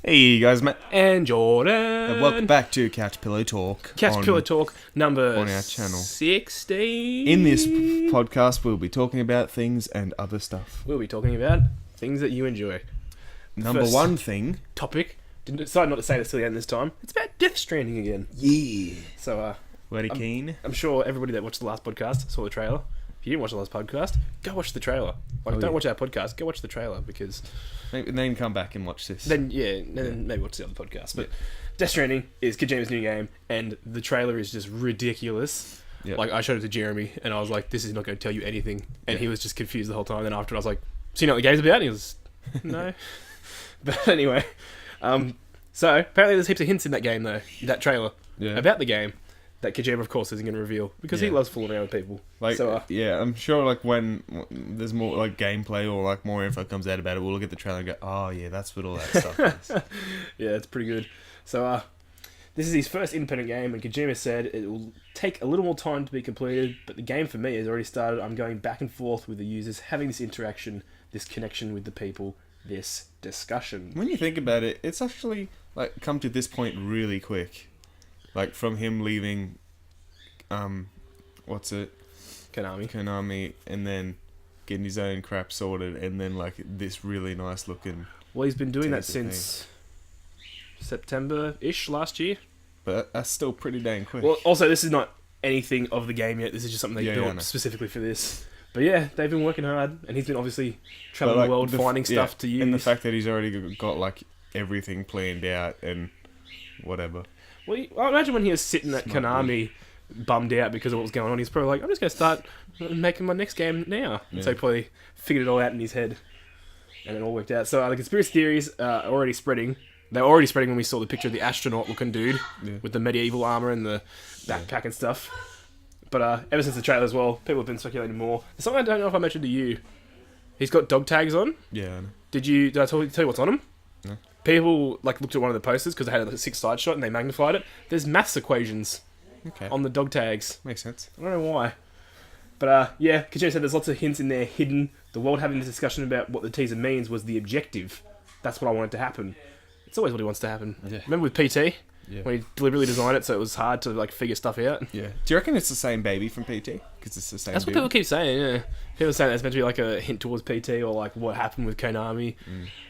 Hey guys, Matt, And Jordan. and welcome back to Couch Pillow Talk. Couch Pillow Talk number on our channel. 16. In this podcast, we'll be talking about things and other stuff. We'll be talking about things that you enjoy. Number First one thing. topic. Decided not to say this till the end this time. It's about Death Stranding again. Yeah. So, Very keen. I'm sure everybody that watched the last podcast saw the trailer. If you didn't watch the last podcast, go watch the trailer. Don't watch our podcast, go watch the trailer because... Maybe then come back and watch this. Then maybe watch the other podcast. But Death Stranding is Kojima's new game, and the trailer is just ridiculous. Yep. Like, I showed it to Jeremy, and I was like, this is not going to tell you anything. And he was just confused the whole time. Then after I was like, so you know what the game's about? And he was, no. But anyway, so apparently there's heaps of hints in that game, though, that trailer, about the game, that Kojima, of course, isn't going to reveal, because he loves fooling around with people. Like, so, I'm sure, like, when there's more, like, gameplay or, like, more info comes out about it, we'll look at the trailer and go, oh, yeah, that's what all that stuff is. Yeah, it's pretty good. So, this is his first independent game, and Kojima said it will take a little more time to be completed, but the game for me has already started. I'm going back and forth with the users, having this interaction, this connection with the people, this discussion. When you think about it, it's actually, like, come to this point really quick. Like, from him leaving, Konami, and then getting his own crap sorted, and then, like, this really nice looking... Well, he's been doing that since September-ish last year. But that's still pretty dang quick. Well, also, this is not anything of the game yet. This is just something they built specifically for this. But yeah, they've been working hard, and he's been obviously traveling the world, finding stuff to use. And the fact that he's already got, like, everything planned out and whatever. Well, I imagine when he was sitting at Konami, bummed out because of what was going on, he's probably like, I'm just going to start making my next game now. Yeah. So he probably figured it all out in his head, and it all worked out. So the conspiracy theories are already spreading. They were already spreading when we saw the picture of the astronaut-looking dude with the medieval armour and the backpack and stuff. But ever since the trailer as well, people have been speculating more. There's something I don't know if I mentioned to you. He's got dog tags on. Yeah, I know. Did I tell you what's on him? No. People looked at one of the posters because they had a 6-side shot and they magnified it. There's maths equations on the dog tags. Makes sense. I don't know why. But Kojima said there's lots of hints in there hidden. The world having this discussion about what the teaser means was the objective. That's what I wanted to happen. It's always what he wants to happen. Yeah. Remember with PT? Yeah. When he deliberately designed it so it was hard to figure stuff out. Yeah. Do you reckon it's the same baby from PT? Because it's the same. That's what people keep saying. Yeah. People are saying that's meant to be like a hint towards PT or like what happened with Konami.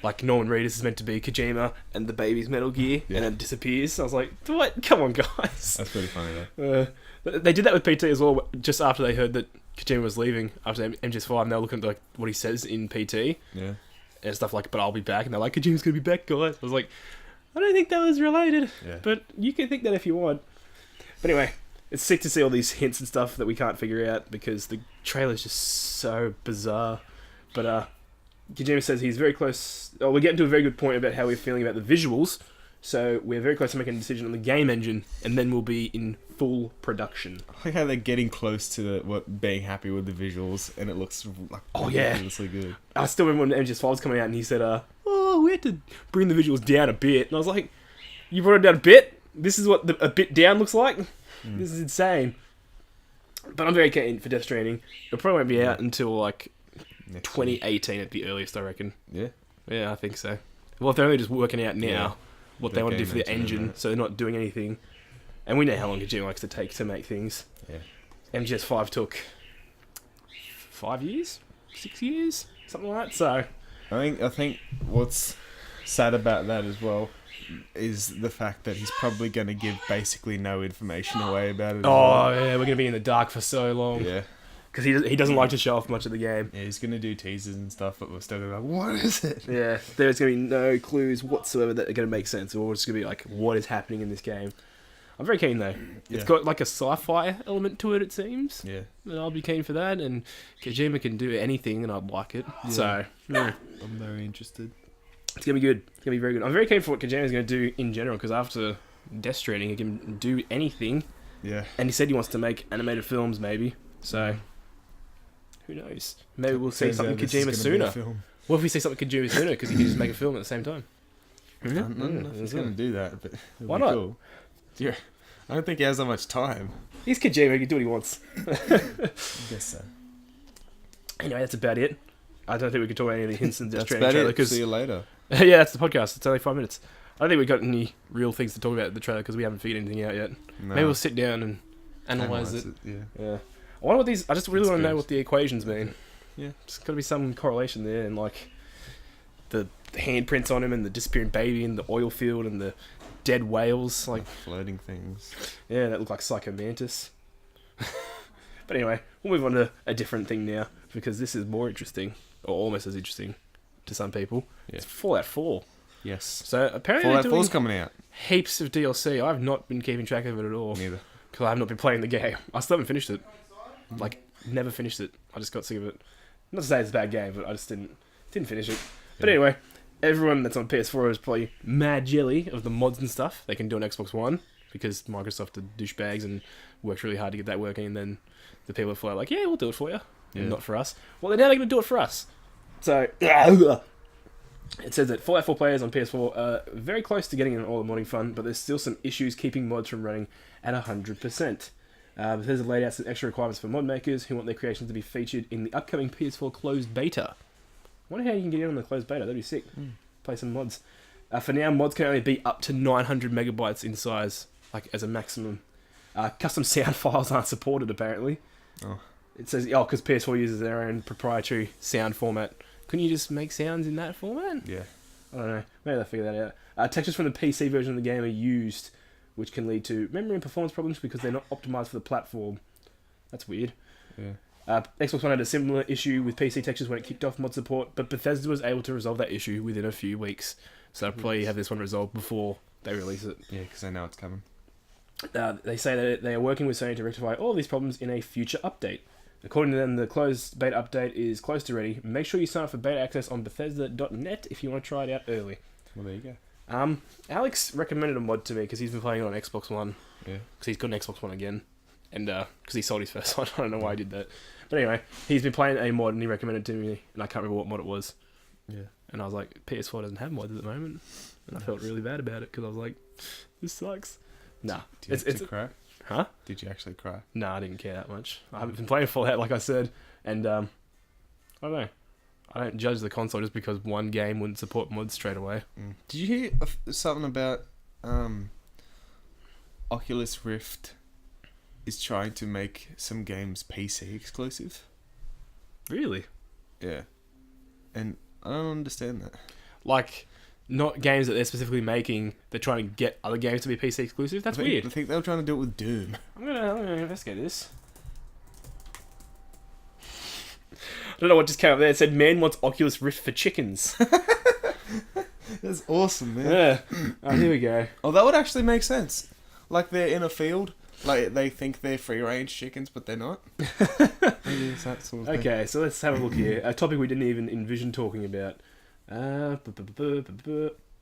Like Norman Reedus is meant to be Kojima and the baby's Metal Gear and then disappears. I was like, what? Come on, guys. That's pretty funny though. They did that with PT as well. Just after they heard that Kojima was leaving after MGS5, and they were looking at like what he says in PT. Yeah. And stuff like, but I'll be back, and they're like, Kojima's gonna be back, guys. I was like, I don't think that was related, but you can think that if you want. But anyway, it's sick to see all these hints and stuff that we can't figure out because the trailer's just so bizarre. But Kojima says he's very close. Oh, we're getting to a very good point about how we're feeling about the visuals. So we're very close to making a decision on the game engine, and then we'll be in full production. I like how they're getting close to being happy with the visuals, and it looks like ridiculously good. I still remember when MGS5 was coming out, and he said, we had to bring the visuals down a bit. And I was like, you brought it down a bit? This is what a bit down looks like? This is insane. But I'm very keen for Death Stranding. It probably won't be out until like 2018 at the earliest, I reckon. Yeah? Yeah, I think so. Well, if they're only just working out now what they want to do for the engine, so they're not doing anything. And we know how long Kojima likes to take to make things. Yeah. MGS5 took 5 years? 6 years? Something like that, so... I think what's sad about that as well is the fact that he's probably going to give basically no information away about it. Yeah, we're going to be in the dark for so long. Yeah. Because he doesn't like to show off much of the game. Yeah, he's going to do teasers and stuff, but we're still going to be like, what is it? Yeah, there's going to be no clues whatsoever that are going to make sense, or it's going to be like, what is happening in this game? I'm very keen though. It's got like a sci-fi element to it, it seems. Yeah. And I'll be keen for that, and Kojima can do anything and I'd like it. Yeah. So, I'm very interested. It's going to be good. It's going to be very good. I'm very keen for what Kojima's going to do in general, because after Death Stranding, he can do anything. Yeah. And he said he wants to make animated films, maybe. So, who knows? Maybe we'll see something Kojima sooner. What if we see something Kojima sooner, because he can just make a film at the same time? I don't know if he's going to do that, but why not? Cool. Yeah, I don't think he has that much time. He's Kojima, he can do what he wants. I guess so. Anyway, that's about it. I don't think we can talk about any of the hints in the Death Stranding trailer. See you later. Yeah, that's the podcast. It's only 5 minutes. I don't think we've got any real things to talk about in the trailer because we haven't figured anything out yet. No. Maybe we'll sit down and analyze it. Yeah. Yeah. I wonder what these. I just really want to know Experience. what the equations mean. Yeah. There's got to be some correlation there, and like the handprints on him, and the disappearing baby, and the oil field, and the dead whales. Like Floating things. yeah, that look like Psycho Mantis. But anyway, we'll move on to a different thing now because this is more interesting, or almost as interesting to some people. Yeah. It's Fallout 4. Yes. So apparently Fallout they're 4's doing coming out. heaps of DLC. I've not been keeping track of it at all Neither. because I've not been playing the game. I still haven't finished it. Like, never finished it. I just got sick of it. Not to say it's a bad game, but I just didn't finish it. But Yeah. anyway, everyone that's on PS4 is probably mad jelly of the mods and stuff they can do on Xbox One because Microsoft are douchebags and worked really hard to get that working, and then the people at Fallout are like, yeah, we'll do it for you. Yeah. And not for us. Well, now they're going to do it for us. So, it says that Fallout 4 players on PS4 are very close to getting all the modding fun, but there's still some issues keeping mods from running at 100%. Bethesda laid out some extra requirements for mod makers who want their creations to be featured in the upcoming PS4 closed beta. I wonder how you can get in on the closed beta. That'd be sick. Play some mods. For now, mods can only be up to 900 megabytes in size, like as a maximum. Custom sound files aren't supported, apparently. Oh. It says, because PS4 uses their own proprietary sound format. Couldn't you just make sounds in that format? Yeah. I don't know. Maybe they'll figure that out. Textures from the PC version of the game are used, which can lead to memory and performance problems because they're not optimized for the platform. That's weird. Yeah. Xbox One had a similar issue with PC textures when it kicked off mod support, but Bethesda was able to resolve that issue within a few weeks. So they'll probably have this one resolved before they release it. Yeah, because they know it's coming. They say that they are working with Sony to rectify all these problems in a future update. According to them, the closed beta update is close to ready. Make sure you sign up for beta access on Bethesda.net if you want to try it out early. Well, there you go. Alex recommended a mod to me because he's been playing it on Xbox One. Yeah. Because he's got an Xbox One again. And because he sold his first one. I don't know why he did that. But anyway, he's been playing a mod and he recommended it to me. And I can't remember what mod it was. Yeah. And I was like, PS4 doesn't have mods at the moment. And I felt really bad about it because I was like, this sucks. Nah. Did you cry? Huh? Did you actually cry? No, I didn't care that much. I haven't been playing Fallout, like I said, and I don't know. I don't judge the console just because one game wouldn't support mods straight away. Did you hear something about Oculus Rift is trying to make some games PC exclusive? Really? Yeah. And I don't understand that. Like, not games that they're specifically making, they're trying to get other games to be PC exclusive? That's weird. I think they were trying to do it with Doom. I'm gonna investigate this. I don't know what just came up there. It said, man wants Oculus Rift for chickens. That's awesome, man. Yeah. Oh, here we go. Oh, that would actually make sense. Like they're in a field, like they think they're free-range chickens, but they're not. Maybe it's that sort of thing. Okay, so let's have a look here. A topic we didn't even envision talking about.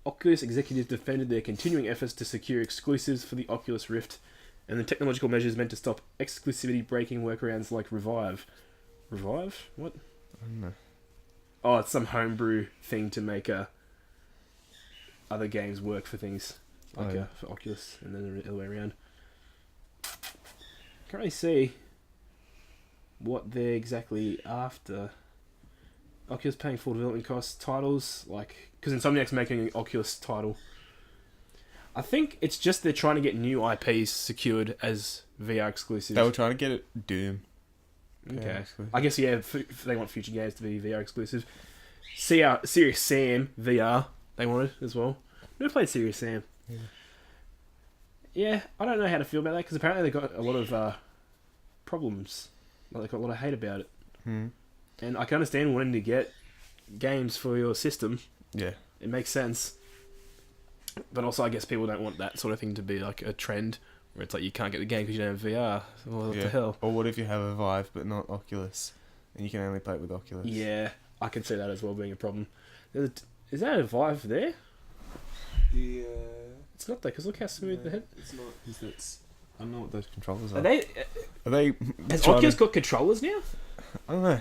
Oculus executives defended their continuing efforts to secure exclusives for the Oculus Rift and the technological measures meant to stop exclusivity breaking workarounds like Revive. Revive? What? I don't know. Oh, it's some homebrew thing to make other games work for things. Like for Oculus and then the other way around. Can't really see what they're exactly after. Oculus paying full development costs, titles, like... Because Insomniac's making an Oculus title. I think it's just they're trying to get new IPs secured as VR exclusives. They were trying to get it Doom. Okay. Yeah, exclusive. I guess, yeah, they want future games to be VR exclusive. Serious Sam VR, they wanted as well. Never played Serious Sam. Yeah, I don't know how to feel about that, because apparently they got a lot of problems. Like, they got a lot of hate about it. And I can understand wanting to get games for your system. Yeah. It makes sense. But also, I guess people don't want that sort of thing to be like a trend, where it's like you can't get the game because you don't have VR. What the hell? Or what if you have a Vive but not Oculus, and you can only play it with Oculus? Yeah, I can see that as well being a problem. Is that a Vive there? Yeah. It's not there, because look how smooth the head... It's not. It's, I don't know what those controllers are. Are they... Are they... Has Oculus got controllers now? I don't know.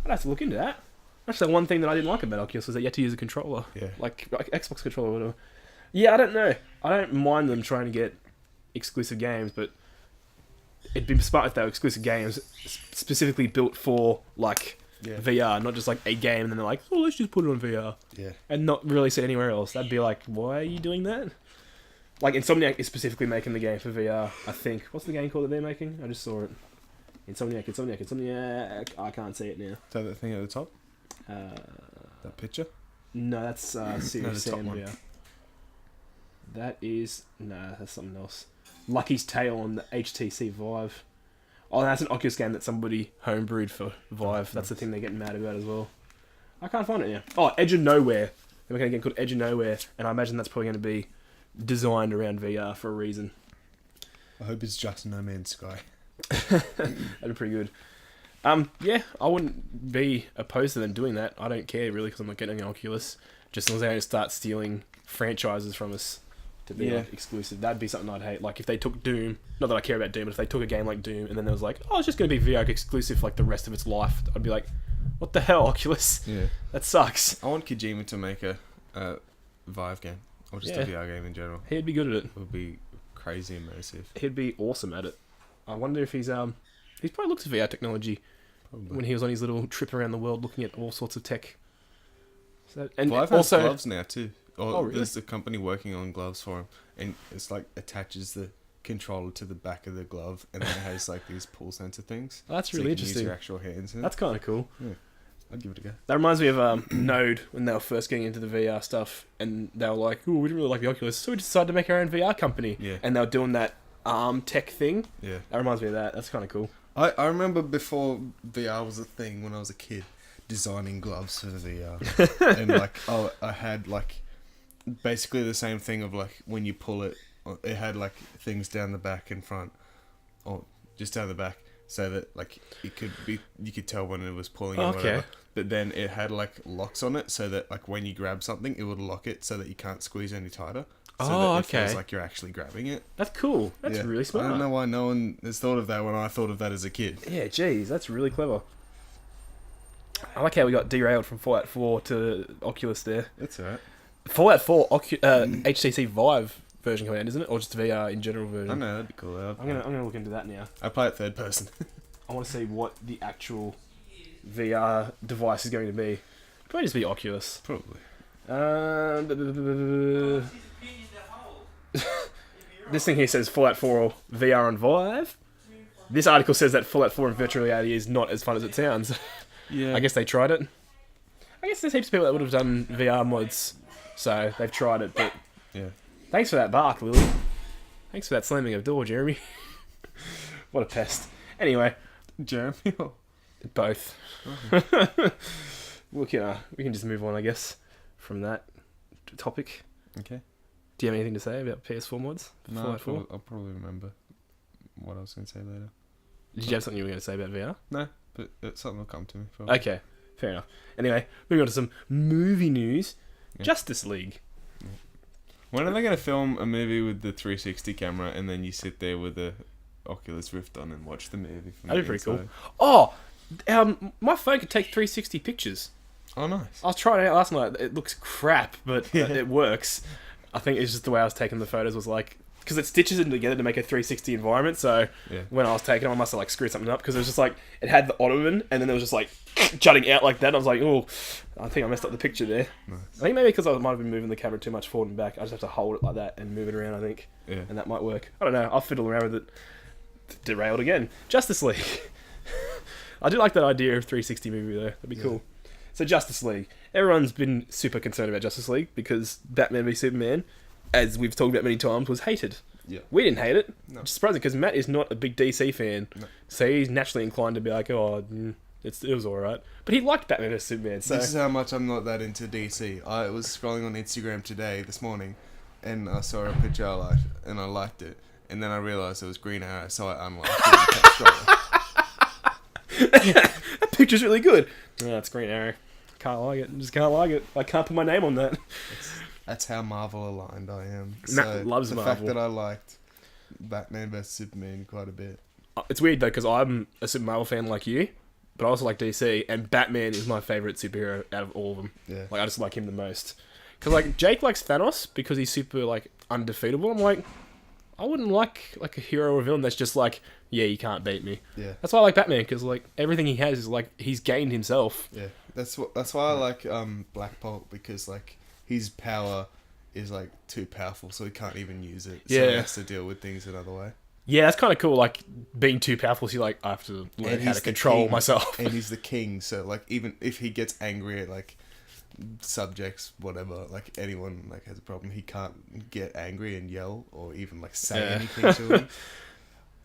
I'd have to look into that. Actually, one thing that I didn't like about Oculus was that you had to use a controller. Yeah. Like Xbox controller or whatever. Yeah, I don't know. I don't mind them trying to get exclusive games, but it'd be smart if they were exclusive games specifically built for, like, Yeah. VR, not just like a game, and then they're like, oh, let's just put it on VR. Yeah. And not release it anywhere else. That'd be like, why are you doing that? Like, Insomniac is specifically making the game for VR, I think. What's the game called that they're making? I just saw it. Insomniac. I can't see it now. Is that the thing at the top? That picture? No, that's Serious the top Sam one. VR. That is... No, that's something else. Lucky's Tale on the HTC Vive. Oh, that's an Oculus game that somebody homebrewed for Vive. That's the thing they're getting mad about as well. I can't find it now. Oh, Edge of Nowhere. They're making a game called Edge of Nowhere, and I imagine that's probably going to be designed around VR for a reason. I hope it's just No Man's Sky. That'd be pretty good. Yeah, I wouldn't be opposed to them doing that. I don't care really because I'm not getting an Oculus. Just as long as they don't start stealing franchises from us to be like, exclusive. That'd be something I'd hate. Like if they took Doom, not that I care about Doom, but if they took a game like Doom and then there was like, oh, it's just going to be VR exclusive for like the rest of its life, I'd be like, what the hell, Oculus? Yeah. That sucks. I want Kojima to make a Vive game. Or just a VR game in general. He'd be good at it. It would be crazy immersive. He'd be awesome at it. I wonder if he's probably looked at VR technology when he was on his little trip around the world looking at all sorts of tech. So, and Vive also has gloves now too. Really? There's a company working on gloves for him, and it's like attaches the controller to the back of the glove, and then it has like these pull sensor things. That's so really you can interesting. Use your actual hands. In it. That's kind of cool. Yeah, I'd give it a go. That reminds me of Node when they were first getting into the VR stuff, and they were like, "Oh, we didn't really like the Oculus, so we decided to make our own VR company." Yeah. And they were doing that arm tech thing. Yeah. That reminds me of that. That's kind of cool. I remember before VR was a thing when I was a kid, designing gloves for VR, and like I had like basically the same thing of like when you pull it, it had like things down the back and front, or just down the back, so that like it could be you could tell when it was pulling or whatever. But then it had like locks on it, so that like when you grab something, it would lock it so that you can't squeeze any tighter. So that it feels like you're actually grabbing it. That's cool. That's really smart. I don't know why no one has thought of that when I thought of that as a kid. Yeah, geez, that's really clever. I like how we got derailed from Fallout 4 to Oculus there. That's alright. Fallout 4 HTC Vive version coming out, isn't it? Or just VR in general version? I know, that'd be cool. I'm gonna look into that now. I play it third person. I want to see what the actual VR device is going to be. Probably just be Oculus. Probably. This thing here says Fallout 4 VR on Vive. This article says that Fallout 4 in virtual reality is not as fun as it sounds. Yeah. I guess they tried it. I guess there's heaps of people that would have done VR mods, so they've tried it, but... Yeah. Thanks for that bark, Lily. Thanks for that slamming of door, Jeremy. What a pest. Anyway. Jeremy? Both. we can just move on, I guess, from that topic. Okay. Do you have anything to say about PS4 mods? No, I'll probably remember what I was going to say later. Did you have something you were going to say about VR? No, but something will come to me. Probably. Okay, fair enough. Anyway, moving on to some movie news. Yeah. Justice League. Yeah. When are they going to film a movie with the 360 camera and then you sit there with the Oculus Rift on and watch the movie from That'd the be pretty inside? cool. Oh, my phone could take 360 pictures. Oh, nice. I was trying it out last night. It looks crap, but it works. I think it's just the way I was taking the photos was like... Because it stitches them together to make a 360 environment, so when I was taking them, I must have like screwed something up, because it was just like, it had the ottoman, and then it was just like, jutting out like that, and I was like, oh, I think I messed up the picture there. Nice. I think maybe because I might have been moving the camera too much forward and back, I just have to hold it like that and move it around, I think. Yeah. And that might work. I don't know, I'll fiddle around with it. Derailed again. Justice League. I do like that idea of 360 movie though, that'd be cool. So Justice League. Everyone's been super concerned about Justice League, because Batman v Superman, as we've talked about many times, was hated. Yeah. We didn't hate it. No. Which is surprising, because Matt is not a big DC fan. No. So he's naturally inclined to be like, oh, it was alright. But he liked Batman v Superman, so... This is how much I'm not that into DC. I was scrolling on Instagram this morning, and I saw a picture I liked, and I liked it. And then I realised it was Green Arrow, so I unliked it and kept scrolling. That picture's really good. Oh, it's Green Arrow. Can't like it. Just can't like it. I can't put my name on that. That's how Marvel aligned I am. Matt loves the Marvel. fact that I liked Batman vs Superman quite a bit. It's weird though, because I'm a Super Marvel fan like you, but I also like DC, and Batman is my favourite superhero out of all of them. Yeah. Like, I just like him the most. Because, like, Jake likes Thanos because he's super, like, undefeatable. I'm like, I wouldn't like a hero or villain that's just like, yeah, you can't beat me. Yeah. That's why I like Batman, because like everything he has is like he's gained himself. Yeah. That's why I like Black Bolt, because like his power is like too powerful, so he can't even use it. So he has to deal with things another way. Yeah, that's kind of cool. Like being too powerful, so you like I have to learn how to control myself. And he's the king, so like even if he gets angry at like subjects, whatever, like anyone like has a problem, he can't get angry and yell or even like say anything to him.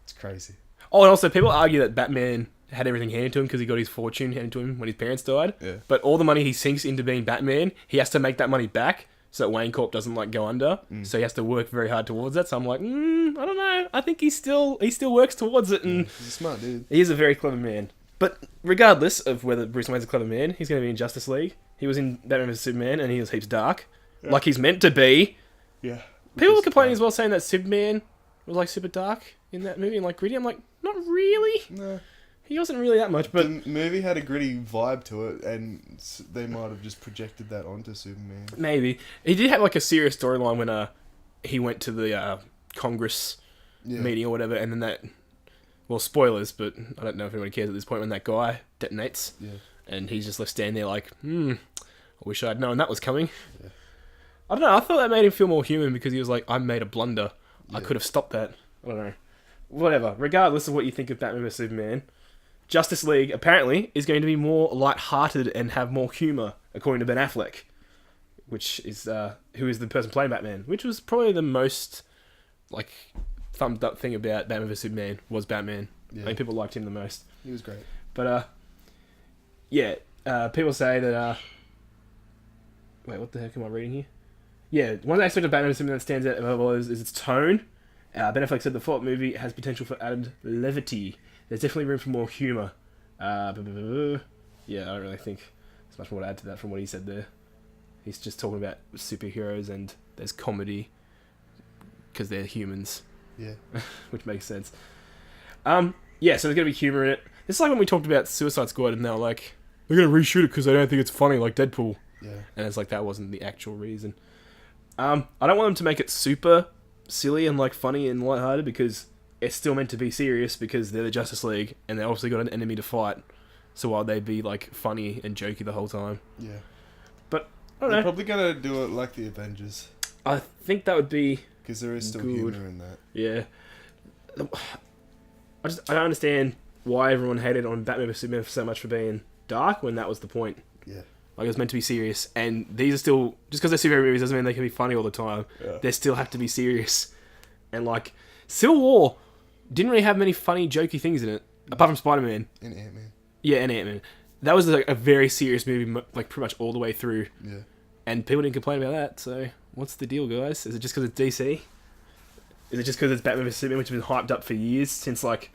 It's crazy. Oh, and also people argue that Batman had everything handed to him because he got his fortune handed to him when his parents died. Yeah. But all the money he sinks into being Batman, he has to make that money back so that Wayne Corp doesn't like go under. So he has to work very hard towards that. So I'm like, I don't know. I think he still works towards it, and He's a smart dude. he is a very clever man. But regardless of whether Bruce Wayne's a clever man, he's going to be in Justice League. He was in Batman vs Superman, and he was heaps dark, like he's meant to be. Yeah. People were complaining as well, saying that Superman was like super dark in that movie and like gritty. I'm like, not really. No. He wasn't really that much, but The movie had a gritty vibe to it, and they might have just projected that onto Superman. maybe he did have like a serious storyline when he went to the Congress meeting or whatever, and then that. Well, spoilers, but I don't know if anyone cares at this point when that guy detonates. Yeah. And he's just left standing there like, I wish I'd known that was coming. Yeah. I don't know, I thought that made him feel more human because he was like, I made a blunder. Yeah. I could have stopped that. I don't know. Whatever. Regardless of what you think of Batman vs Superman, Justice League apparently is going to be more light-hearted and have more humour, according to Ben Affleck, which is who is the person playing Batman, which was probably the most like thumbed up thing about Batman vs Superman was Batman. Yeah. I think people liked him the most. He was great. But people say that wait, what the heck am I reading here? Yeah, one aspect of Batman vs Superman that stands out above all is its tone. Ben Affleck said the Fallout movie has potential for added levity. There's definitely room for more humour. Yeah, I don't really think there's much more to add to that from what he said there. He's just talking about superheroes and there's comedy because they're humans. Yeah. Which makes sense. So there's going to be humour in it. It's like when we talked about Suicide Squad and they were like, they're going to reshoot it because they don't think it's funny like Deadpool. Yeah. And it's like, that wasn't the actual reason. I don't want them to make it super silly and like funny and lighthearted because it's still meant to be serious because they're the Justice League and they obviously got an enemy to fight. So why they be like funny and jokey the whole time? Yeah. But I don't know. They're probably going to do it like the Avengers. I think that would be because there is still good. humour in that. Yeah. I don't understand why everyone hated on Batman vs Superman so much for being dark when that was the point. Yeah. Like, it was meant to be serious. And these are still... Just because they're superhero movies doesn't mean they can be funny all the time. Yeah. They still have to be serious. And, like, Civil War didn't really have many funny, jokey things in it. Apart from Spider-Man. And Ant-Man. Yeah, and Ant-Man. That was, like, a very serious movie, like, pretty much all the way through. Yeah. And people didn't complain about that, so... What's the deal, guys? Is it just because it's DC? Is it just because it's Batman vs Superman, which has been hyped up for years since, like,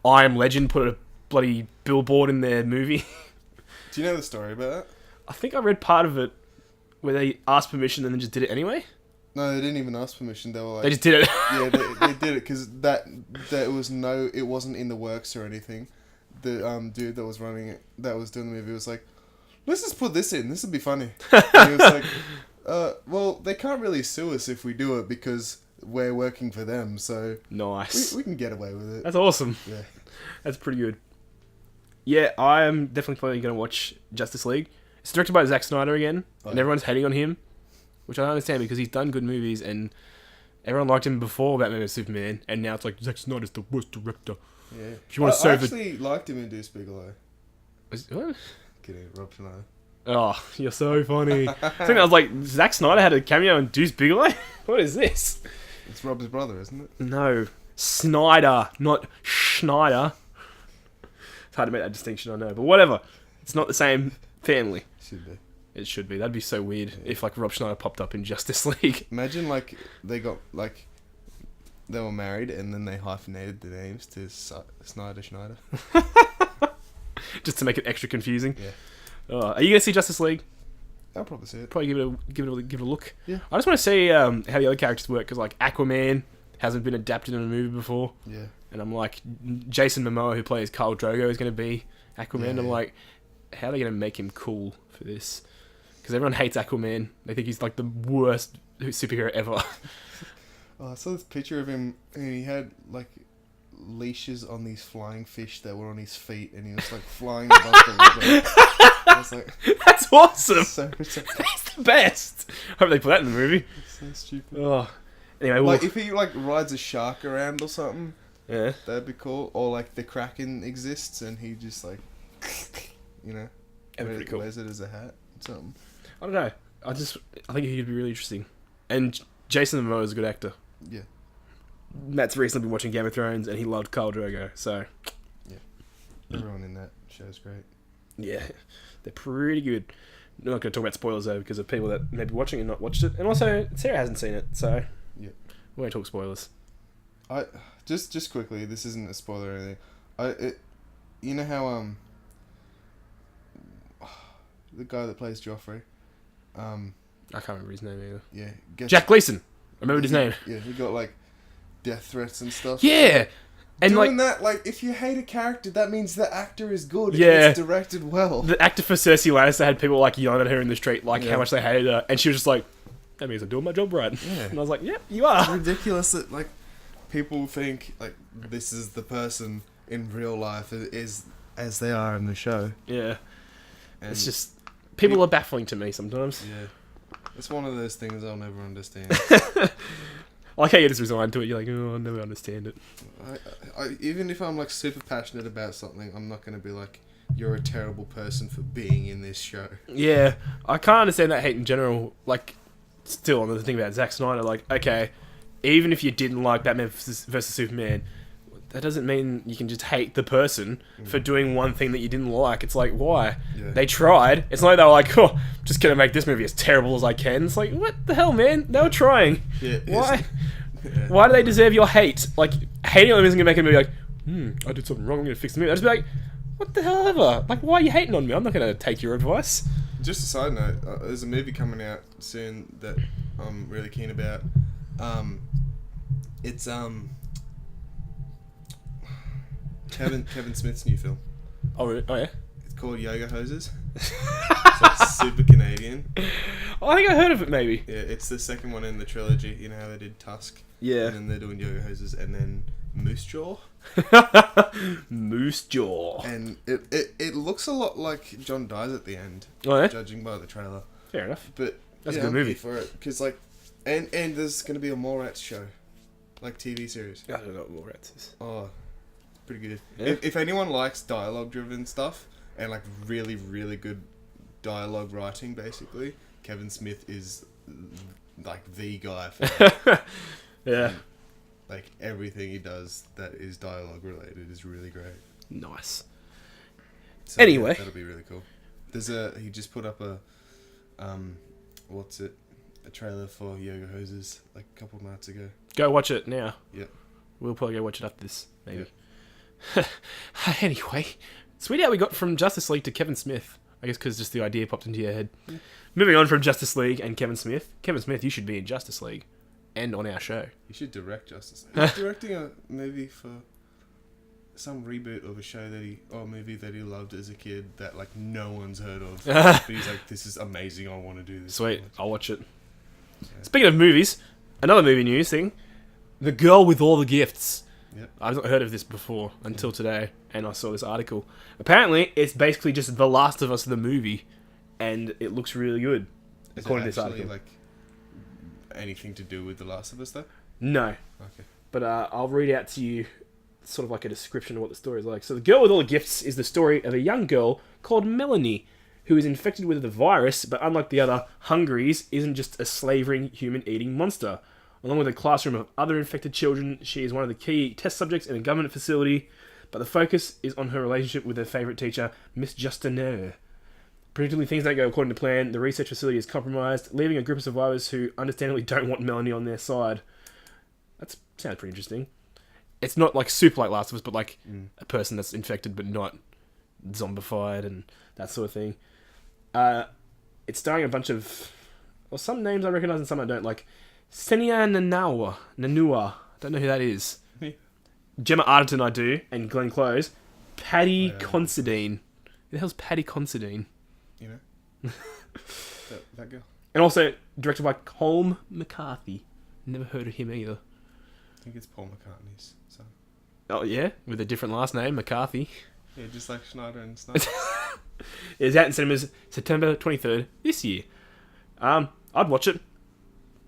I Am Legend put a bloody billboard in their movie? Do you know the story about that? I think I read part of it where they asked permission and then just did it anyway. No, they didn't even ask permission. They were like... They just did it. Yeah, they did it because it wasn't in the works or anything. The dude that was running it, that was doing the movie, was like, let's just put this in. This would be funny. And he was like, well, they can't really sue us if we do it because we're working for them, so... Nice. We can get away with it. That's awesome. Yeah. That's pretty good. Yeah, I am definitely probably going to watch Justice League. It's directed by Zack Snyder again, and everyone's hating on him, which I don't understand because he's done good movies, and everyone liked him before Batman vs Superman, and now it's like, Zack Snyder's the worst director. Yeah. If you want to I actually liked him in Deuce Bigelow. What? Kidding, Rob Schneider. Oh, you're so funny. I think I was like, Zack Snyder had a cameo in Deuce Bigelow? What is this? It's Rob's brother, isn't it? No. Snyder, not Schneider. It's hard to make that distinction, I know, but whatever. It's not the same family. Should be. It should be. That'd be so weird if like Rob Schneider popped up in Justice League. Imagine like they got like they were married and then they hyphenated the names to Schneider. Just to make it extra confusing. Yeah. Are you gonna see Justice League? I'll probably see it. Probably give it a look. Yeah. I just want to see how the other characters work because like Aquaman hasn't been adapted in a movie before. Yeah. And I'm like, Jason Momoa, who plays Khal Drogo, is going to be Aquaman. Yeah. I'm like, how are they going to make him cool for this? Because everyone hates Aquaman. They think he's like the worst superhero ever. Oh, I saw this picture of him, and he had like leashes on these flying fish that were on his feet, and he was like flying above the river. I was like, That's awesome. so That's the best. Hope they put that in the movie. It's so stupid. Oh, anyway, Like if he like rides a shark around or something, yeah, that'd be cool. Or like the Kraken exists, and he just like, you know, that'd be pretty cool. wears it as a hat or something. I don't know. I think he could be really interesting. And Jason Momoa is a good actor. Yeah. Matt's recently been watching Game of Thrones, and he loved Khal Drogo, so... Yeah. Everyone in that show's great. Yeah, they're pretty good. I'm not going to talk about spoilers, though, because of people that may be watching and not watched it. And also, Sarah hasn't seen it, so... Yeah. We won't talk spoilers. Just quickly, this isn't a spoiler or anything. You know how, the guy that plays Joffrey, I can't remember his name either. Yeah. Jack Gleason! I remembered his name. Yeah, he got, like, death threats and stuff. Yeah! And doing that, like, if you hate a character, that means the actor is good. Yeah. And it's directed well. The actor for Cersei Lannister had people, like, yelling at her in the street, like, how much they hated her. And she was just like, that means I'm doing my job right. Yeah. And I was like, yep, you are. It's ridiculous that, like, people think, like, this is the person in real life is as they are in the show. Yeah. And It's just... People are baffling to me sometimes. Yeah. It's one of those things I'll never understand. I like how you just resigned to it. You're like, oh, I'll never understand it. Even if I'm like super passionate about something, I'm not going to be like, you're a terrible person for being in this show. Yeah, I can't understand that hate in general. Like, still on the thing about Zack Snyder, like, okay, even if you didn't like Batman versus Superman, that doesn't mean you can just hate the person for doing one thing that you didn't like. It's like, why? Yeah. They tried. It's not like they were like, oh, just gonna make this movie as terrible as I can. It's like, what the hell, man? They were trying. Yeah, Why? Yeah. Why do they deserve your hate? Like, hating on them isn't gonna make a movie like, I did something wrong, I'm gonna fix the movie. I'd just be like, what the hell ever? Like, why are you hating on me? I'm not gonna take your advice. Just a side note, there's a movie coming out soon that I'm really keen about. It's Kevin Smith's new film. Oh, really? Oh yeah? It's called Yoga Hoses. It's like super Canadian. Oh, I think I heard of it, maybe. Yeah, it's the second one in the trilogy. You know how they did Tusk? Yeah. And then they're doing Yoga Hoses and then Moose Jaw. Moose Jaw. And it looks a lot like John dies at the end. Oh, yeah? Judging by the trailer. Fair enough. But That's yeah, a good I'm movie. here for it. Because like, and there's going to be a Mallrats show. Like TV series. I don't know what Mallrats is. Oh, pretty good. Yeah. If anyone likes dialogue-driven stuff and like really, really good dialogue writing, basically, Kevin Smith is like the guy for that. Yeah. And, like everything he does that is dialogue related is really great. Nice. So, Anyway. yeah, that'll be really cool. He just put up a trailer for Yoga Hoses like a couple of nights ago. Go watch it now. Yep. We'll probably go watch it after this, maybe. Yep. Anyway, sweet how we got from Justice League to Kevin Smith. I guess because just the idea popped into your head. Yeah. Moving on from Justice League and Kevin Smith. Kevin Smith, you should be in Justice League and on our show. You should direct Justice League. He's directing a movie for some reboot of a show movie that he loved as a kid that like no one's heard of. But he's like, this is amazing. I want to do this. Sweet, I'll watch it. Yeah. Speaking of movies, another movie news thing: The Girl with All the Gifts. Yep. I've not heard of this before until today, and I saw this article. Apparently, it's basically just The Last of Us, the movie, and it looks really good. Is according it to this actually article. like anything to do with The Last of Us though? No. Okay. But I'll read out to you sort of like a description of what the story is like. So The Girl with All the Gifts is the story of a young girl called Melanie, who is infected with the virus, but unlike the other Hungaries, isn't just a slavering, human-eating monster. Along with a classroom of other infected children, she is one of the key test subjects in a government facility, but the focus is on her relationship with her favourite teacher, Miss Justiner. Predictably, things don't go according to plan. The research facility is compromised, leaving a group of survivors who understandably don't want Melanie on their side. That sounds pretty interesting. It's not like super like Last of Us, but like a person that's infected but not zombified and that sort of thing. It's starring a bunch of... Well, some names I recognise and some I don't. Like Senia Nanua. Don't know who that is. Gemma Arterton I do, and Glenn Close. Paddy Considine. Who the hell's Paddy Considine? You know? that girl. And also directed by Colm McCarthy. Never heard of him either. think it's Paul McCartney's son. Oh yeah, with a different last name, McCarthy. Yeah, just like Schneider and Snyder. It's out in cinemas September 23rd this year. I'd watch it.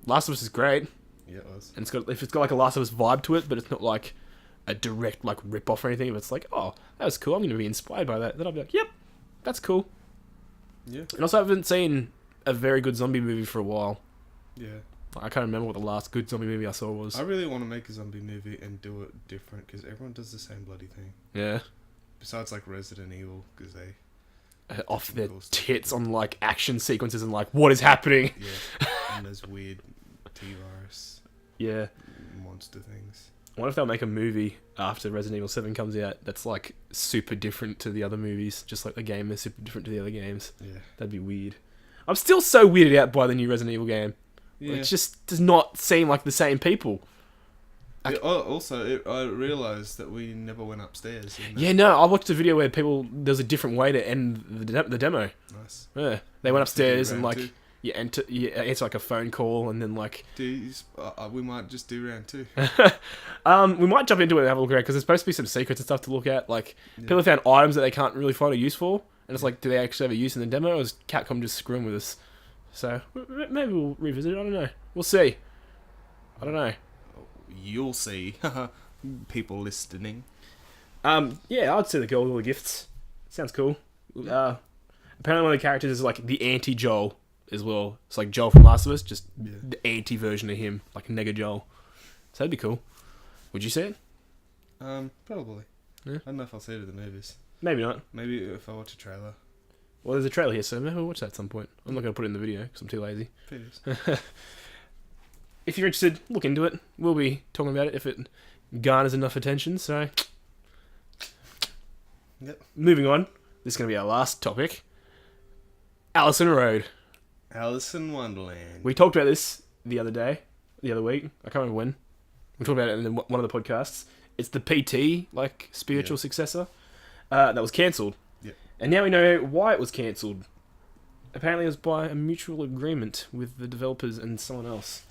Last of Us is great, Yeah, it was. and it's got like a Last of Us vibe to it, but it's not like a direct like rip off or anything. But it's like, oh, that was cool. I'm gonna be inspired by that. Then I'll be like, yep, that's cool. Yeah. And also, I haven't seen a very good zombie movie for a while. Yeah. I can't remember what the last good zombie movie I saw was. I really want to make a zombie movie and do it different because everyone does the same bloody thing. Yeah. Besides, like, Resident Evil, because they... Off their cool stuff. tits on like action sequences and like what is happening. Yeah. And those weird T-virus Yeah. monster things. I wonder if they'll make a movie after Resident Evil 7 comes out that's like super different to the other movies, just like the game is super different to the other games. Yeah. That'd be weird. I'm still so weirded out by the new Resident Evil game. Yeah. It just does not seem like the same people. I realised that we never went upstairs. Yeah, no, I watched a video where there's a different way to end the demo. Nice. Yeah, they went upstairs and round like two? you answer like a phone call and then like We might just do round 2. we might jump into it and have a look around because there's supposed to be some secrets and stuff to look at. Like people found items that they can't really find a use for, and it's like, do they actually have a use in the demo, or is Capcom just screwing with us? So maybe we'll revisit it. I don't know. We'll see. I don't know. You'll see. People listening. Yeah, I'd say the girl with all the gifts. Sounds cool. Apparently one of the characters is like the anti-Joel as well. It's like Joel from Last of Us, just the anti-version of him, like Nega Joel. So that'd be cool. Would you see it? Probably. Yeah. I don't know if I'll see it at the movies. Maybe not. Maybe if I watch a trailer. Well, there's a trailer here, so maybe we'll watch that at some point. I'm not going to put it in the video because I'm too lazy. Videos. If you're interested, look into it. We'll be talking about it if it garners enough attention, so... Yep. Moving on. This is going to be our last topic. Allison Road. Alice in Wonderland. We talked about this the other week. I can't remember when. We talked about it in one of the podcasts. It's the PT, like, spiritual successor. That was cancelled. Yep. And now we know why it was cancelled. Apparently it was by a mutual agreement with the developers and someone else.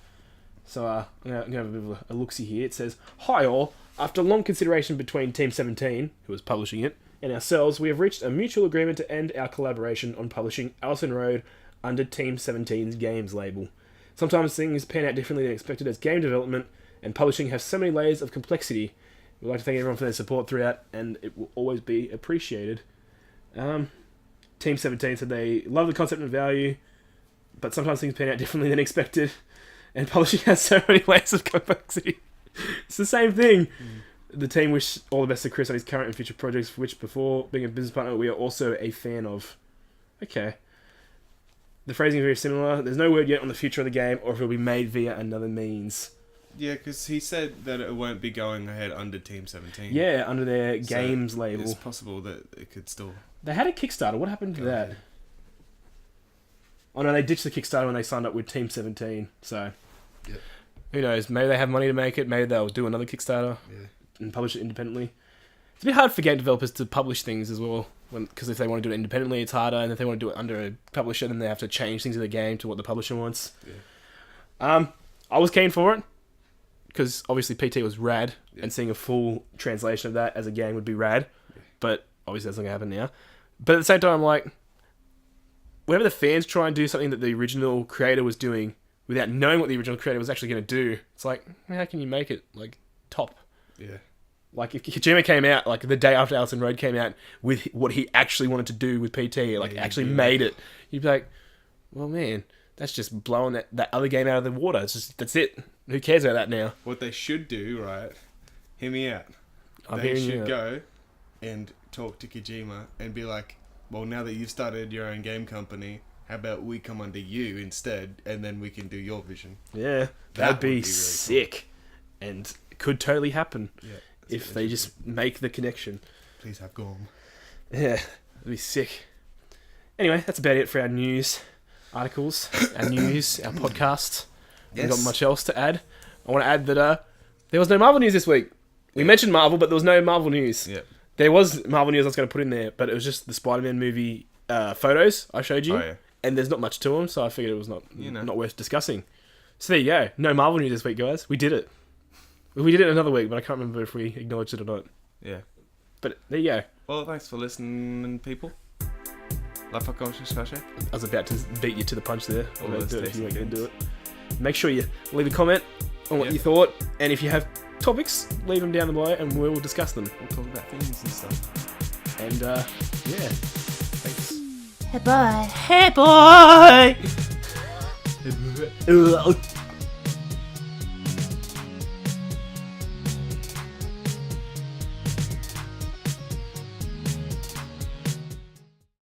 So I'm going to have a bit of a look-see here. It says, "Hi all, after long consideration between Team 17, who was publishing it, and ourselves, we have reached a mutual agreement to end our collaboration on publishing Allison Road under Team 17's games label. Sometimes things pan out differently than expected as game development and publishing have so many layers of complexity. We'd like to thank everyone for their support throughout, and it will always be appreciated." Team 17 said they love the concept and value, but sometimes things pan out differently than expected, and publishing has so many layers of complexity. It's the same thing. The team wish all the best to Chris on his current and future projects, which, before being a business partner, we are also a fan of. Okay. The phrasing is very similar. There's no word yet on the future of the game, or if it will be made via another means. Yeah, because he said that it won't be going ahead under Team 17. Yeah, under their games label. It's possible that it could still... They had a Kickstarter. What happened to that? Oh no, they ditched the Kickstarter when they signed up with Team 17. So, Yep. Who knows? Maybe they have money to make it. Maybe they'll do another Kickstarter and publish it independently. It's a bit hard for game developers to publish things as well, because if they want to do it independently, it's harder, and if they want to do it under a publisher, then they have to change things in the game to what the publisher wants. Yeah. I was keen for it, because obviously PT was rad, Yeah. and seeing a full translation of that as a game would be rad, but obviously that's not going to happen now. But at the same time, I'm like, whenever the fans try and do something that the original creator was doing without knowing what the original creator was actually going to do, it's like, how can you make it like top? Yeah. Like if Kojima came out like the day after Allison Road came out with what he actually wanted to do with PT, like actually made it, you'd be like, well, man, that's just blowing that other game out of the water. It's just, that's it. Who cares about that now? What they should do, right? Hear me out. I'm They hearing you should out. go and talk to Kojima and be like, well, now that you've started your own game company, how about we come under you instead, and then we can do your vision. Yeah, that'd be really sick, cool. And it could totally happen if they just make the connection. Please have Gorm. Yeah, that'd be sick. Anyway, that's about it for our news articles, our news, our podcast. We've got much else to add. I want to add that there was no Marvel news this week. We mentioned Marvel, but there was no Marvel news. Yeah. There was Marvel news I was going to put in there, but it was just the Spider-Man movie photos I showed you. Oh, yeah. And there's not much to them, so I figured it was not worth discussing. So there you go. No Marvel news this week, guys. We did it. We did it another week, but I can't remember if we acknowledged it or not. Yeah. But there you go. Well, thanks for listening, people. Life unconscious special. I was about to beat you to the punch there. All I'm gonna those do it if you weren't going to do things. it. Make sure you leave a comment on what Yeah. you thought, and if you have topics, leave them down below, and we'll discuss them. We'll talk about things and stuff. And yeah, thanks. Hey, bye. Hey, boy.